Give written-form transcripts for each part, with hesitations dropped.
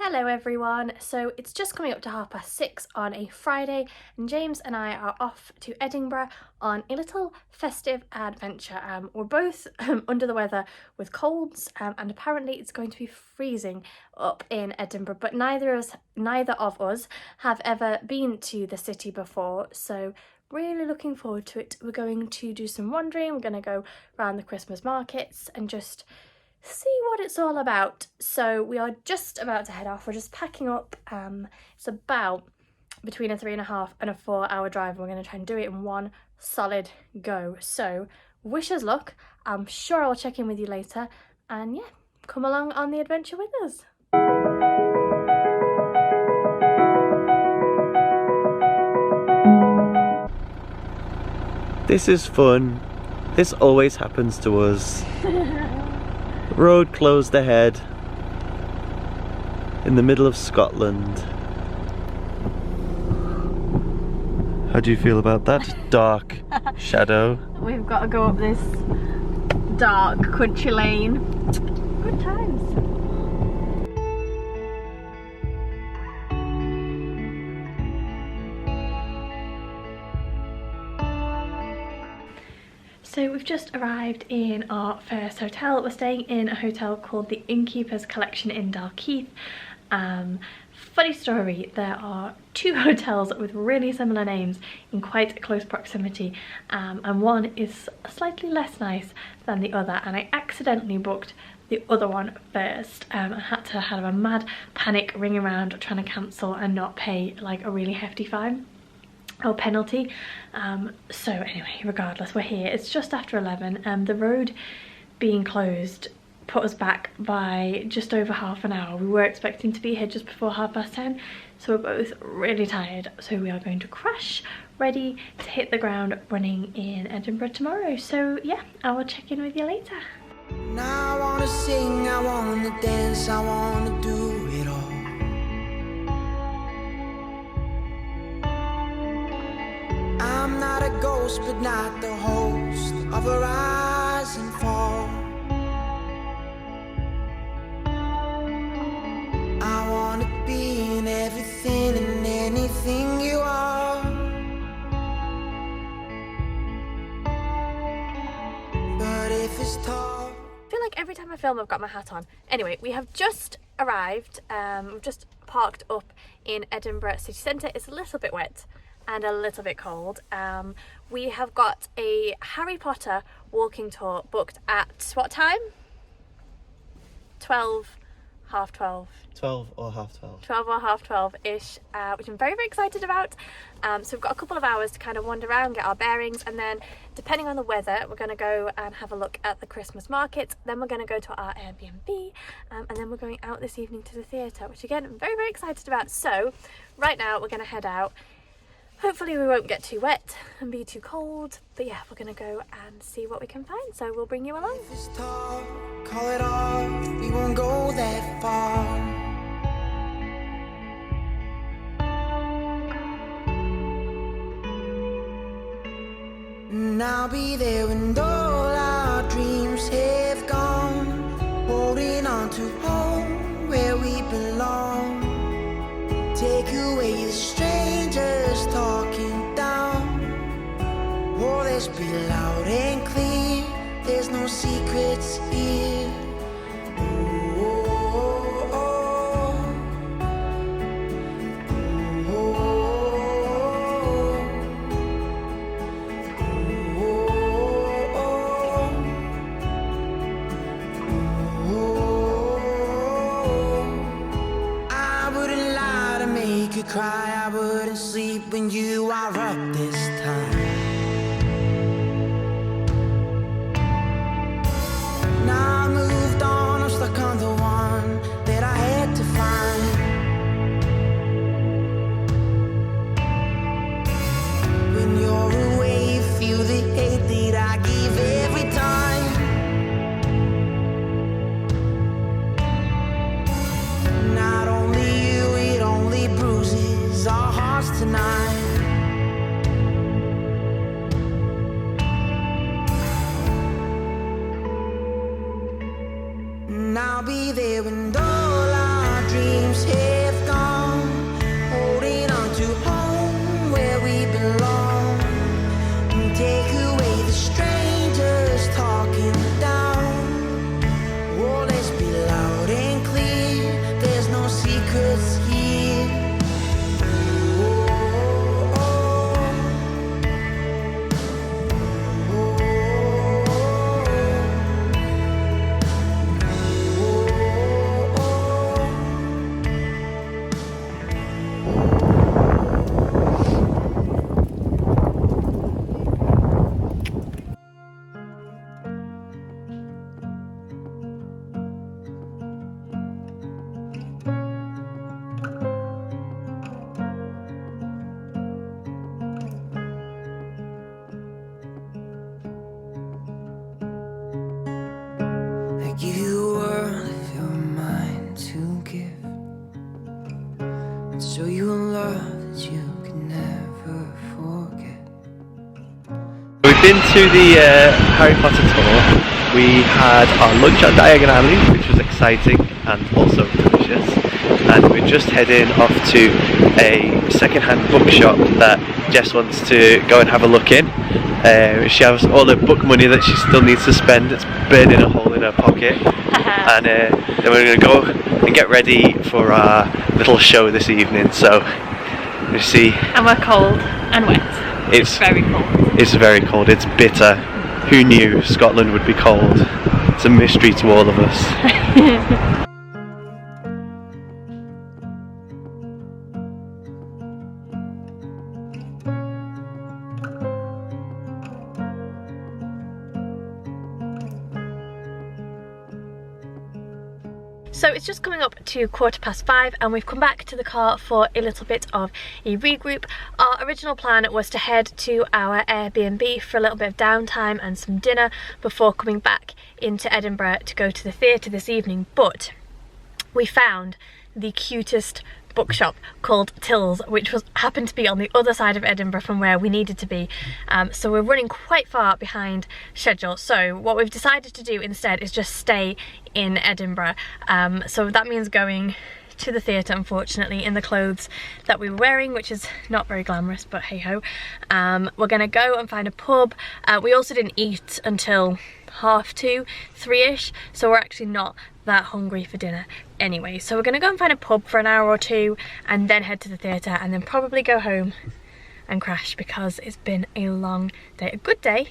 Hello everyone, so it's just coming up to 6:30 on a Friday and James and I are off to Edinburgh on a little festive adventure. We're both under the weather with colds and apparently it's going to be freezing up in Edinburgh, but neither of us have ever been to the city before, so really looking forward to it. We're going to do some wandering, we're going to go around the Christmas markets and just see what it's all about. So we are just about to head off. We're just packing up. It's about between a 3.5 and a 4-hour drive. We're going to try and do it in one solid go. So wish us luck. I'm sure I'll check in with you later, and yeah, come along on the adventure with us. This is fun. This always happens to us. Road closed ahead in the middle of Scotland. How do you feel about that dark shadow? We've got to go up this dark country lane. Good times. So we've just arrived in our first hotel. We're staying in a hotel called the Innkeeper's Collection in Dalkeith. Funny story, there are two hotels with really similar names in quite close proximity, and one is slightly less nice than the other, and I accidentally booked the other one first. I had to have a mad panic ring around trying to cancel and not pay like a really hefty fine or penalty. So anyway, regardless, we're here. It's just after 11. The road being closed put us back by just over half an hour. We were expecting to be here just before 10:30, so we're both really tired, so we are going to crash ready to hit the ground running in Edinburgh tomorrow. So yeah, I will check in with you later. Now I wanna sing, I wanna dance, I wanna do it all. I'm not a ghost, but not the host of a rise and fall. I wanna be in everything and anything you are. But if it's tall, I feel like every time I film I've got my hat on. Anyway, we have just arrived. We've just parked up in Edinburgh city centre. It's a little bit wet and a little bit cold. We have got a Harry Potter walking tour booked at what time? 12, half 12. 12 or half 12. 12 or half 12-ish, which I'm very, very excited about. So we've got a couple of hours to kind of wander around, get our bearings, and then depending on the weather, we're going to go and have a look at the Christmas market. Then we're going to go to our Airbnb, and then we're going out this evening to the theatre, which again, I'm very, very excited about. So right now we're going to head out. Hopefully we won't get too wet and be too cold, but yeah, we're gonna go and see what we can find, so we'll bring you along. if it's tall, call it off, we won't go that far. And I'll be there when all our dreams have gone, holding on to home where we belong. Take away the strangers talking down. Oh, let's be loud and clear, there's no secrets here. Cry, I wouldn't sleep when you are up this time. Now I moved on, I'm stuck on the one that I had to find. When you're away, feel the hate that I give every time. Not only you, it only bruises our hearts tonight. show you a love that you can never forget. We've been to the Harry Potter tour. We had our lunch at Diagon Alley, which was exciting and also delicious. And we're just heading off to a second-hand bookshop that Jess wants to go and have a look in. She has all the book money that she still needs to spend. It's burning a hole in her pocket. And then we're going to go and get ready for our little show this evening. So, you see. And we're cold and wet. It's very cold. It's very cold. It's bitter. Who knew Scotland would be cold? It's a mystery to all of us. So it's just coming up to 5:15 and we've come back to the car for a little bit of a regroup. Our original plan was to head to our Airbnb for a little bit of downtime and some dinner before coming back into Edinburgh to go to the theatre this evening, but we found the cutest bookshop called Tills, which happened to be on the other side of Edinburgh from where we needed to be, so we're running quite far behind schedule. So what we've decided to do instead is just stay in Edinburgh, so that means going to the theatre, unfortunately, in the clothes that we were wearing, which is not very glamorous, but hey ho. We're gonna go and find a pub. We also didn't eat until 2:30, 3ish, so we're actually not that hungry for dinner anyway. So we're gonna go and find a pub for an hour or two and then head to the theatre and then probably go home and crash because it's been a long day. A good day?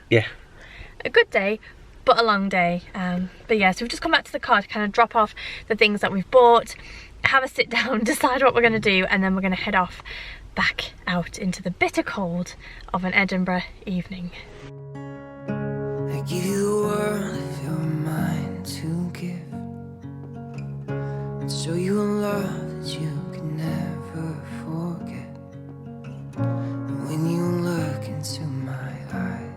Yeah. A good day, but a long day. But yeah, so we've just come back to the car to kind of drop off the things that we've bought, have a sit down, decide what we're gonna do, and then we're gonna head off back out into the bitter cold of an Edinburgh evening. I give you the world if you're mine to give, and show you a love that you can never forget. And when you look into my eyes,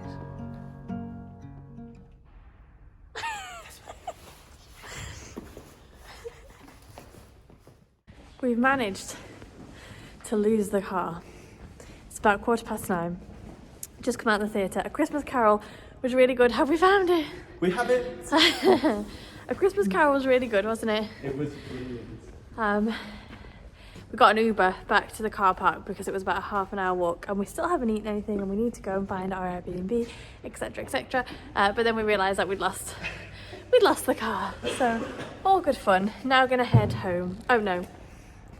We've managed to lose the car. It's about 9:15. Just come out of the theatre. A Christmas Carol was really good. Have we found it? We have it. A Christmas Carol was really good, wasn't it? It was brilliant. We got an Uber back to the car park because it was about a half an hour walk and we still haven't eaten anything and we need to go and find our Airbnb, etc, etc. But then we realised that we'd lost the car. So all good fun. Now gonna head home. Oh no,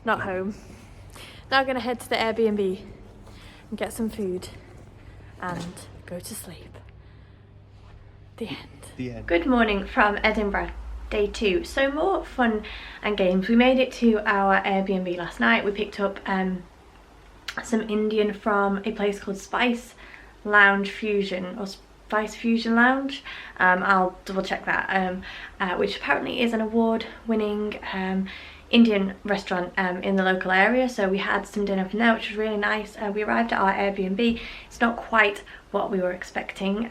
not home. Now gonna head to the Airbnb and get some food and go to sleep. The end. The end. Good morning from Edinburgh, day 2. So more fun and games. We made it to our Airbnb last night. We picked up some Indian from a place called Spice Lounge Fusion, or Spice Fusion Lounge. I'll double check that, which apparently is an award-winning Indian restaurant in the local area. So we had some dinner from there, which was really nice. We arrived at our Airbnb. It's not quite what we were expecting.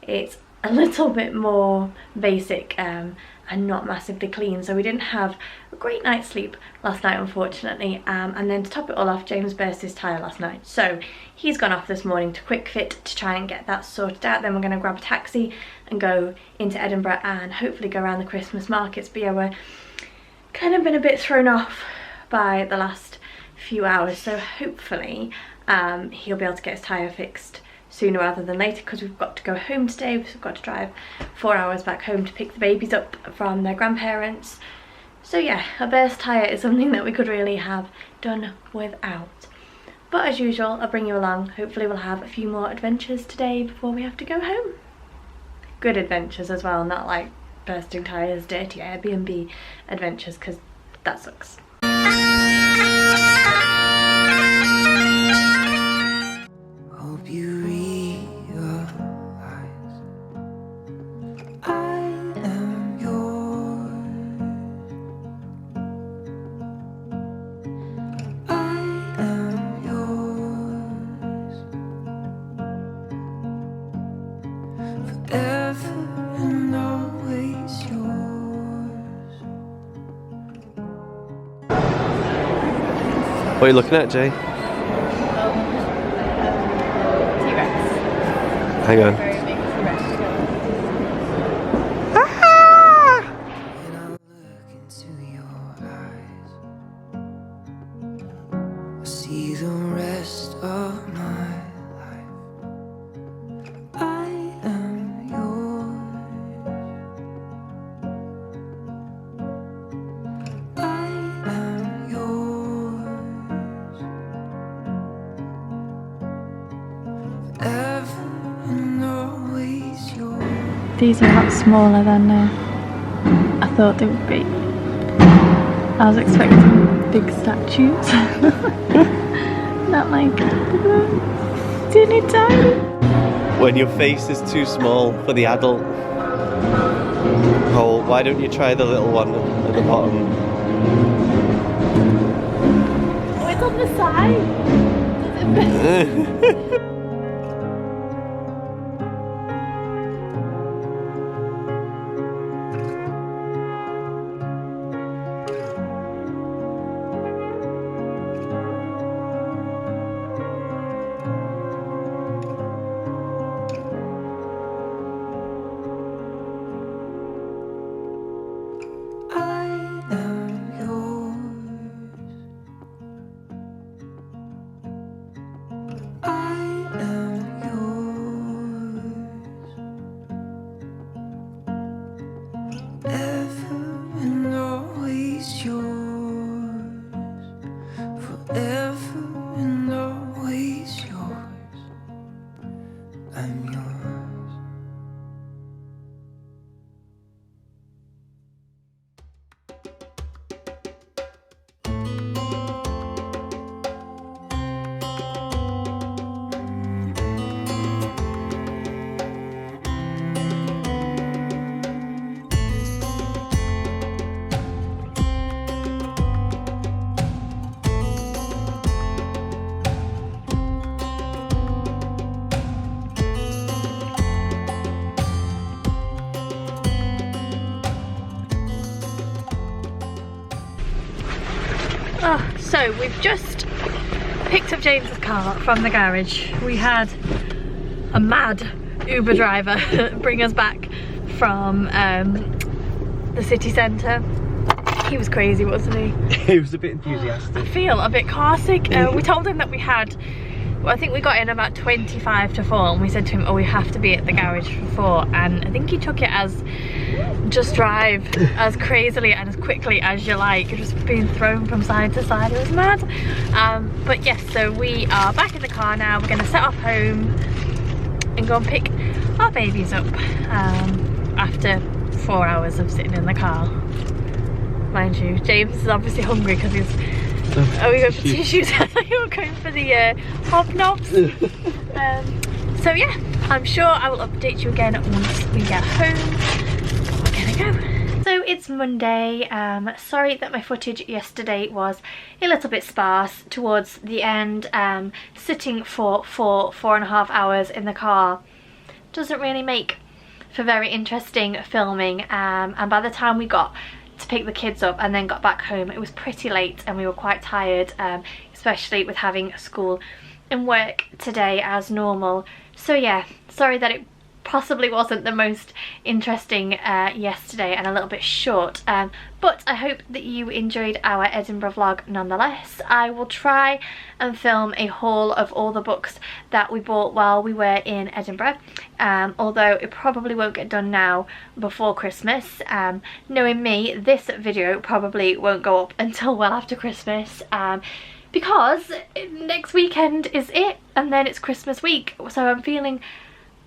It's a little bit more basic and not massively clean, so we didn't have a great night's sleep last night, unfortunately. And then to top it all off, James burst his tyre last night, so he's gone off this morning to Quick Fit to try and get that sorted out. Then we're going to grab a taxi and go into Edinburgh and hopefully go around the Christmas markets. But yeah, we're kind of been a bit thrown off by the last few hours, so hopefully he'll be able to get his tyre fixed sooner rather than later, because we've got to go home today. We've got to drive 4 hours back home to pick the babies up from their grandparents. So yeah, a burst tyre is something that we could really have done without. But as usual, I'll bring you along. Hopefully we'll have a few more adventures today before we have to go home. Good adventures as well, not like bursting tyres, dirty Airbnb adventures, because that sucks. hope you realize I am yours. I am yours forever and always yours. What are you looking at, Jay? T-Rex. Hang on. Very big T-Rex. When I look into your eyes, I see the rest of my life. I am yours. I am yours. Forever and always yours. These are a lot smaller than I thought they would be. I was expecting big statues. Not like teeny tiny. When your face is too small for the adult hole, why don't you try the little one at the bottom? Oh, it's on the side. Does it fit? Oh, so we've just picked up James's car from the garage. We had a mad Uber driver bring us back from the city centre. He was crazy, wasn't he? He was a bit enthusiastic. I feel a bit car sick. We told him that we had, well, I think we got in about 25 to 4 and we said to him, oh, we have to be at the garage for 4, and I think he took it as just drive as crazily and as quickly as you like, just being thrown from side to side. It was mad. But yes, so we are back in the car now. We're going to set off home and go and pick our babies up after 4 hours of sitting in the car. Mind you, James is obviously hungry because he's... Oh, we going for tissues. I thought you were going for the hobnobs. So yeah, I'm sure I will update you again once we get home. We're gonna go. So it's Monday. Sorry that my footage yesterday was a little bit sparse towards the end. Sitting for 4.5 hours in the car doesn't really make for very interesting filming. And by the time we got to pick the kids up and then got back home, it was pretty late and we were quite tired, especially with having school and work today as normal. So yeah, sorry that it possibly wasn't the most interesting yesterday and a little bit short, but I hope that you enjoyed our Edinburgh vlog nonetheless. I will try and film a haul of all the books that we bought while we were in Edinburgh, although it probably won't get done now before Christmas. Knowing me, this video probably won't go up until well after Christmas, because next weekend is it and then it's Christmas week, so I'm feeling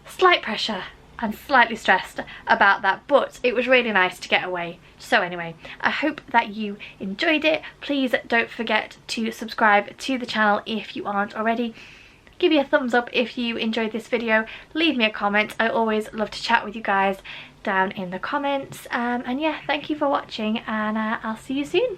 slight pressure and slightly stressed about that, but it was really nice to get away. So anyway, I hope that you enjoyed it. Please don't forget to subscribe to the channel if you aren't already. Give me a thumbs up if you enjoyed this video. Leave me a comment. I always love to chat with you guys down in the comments. And yeah, thank you for watching, and I'll see you soon.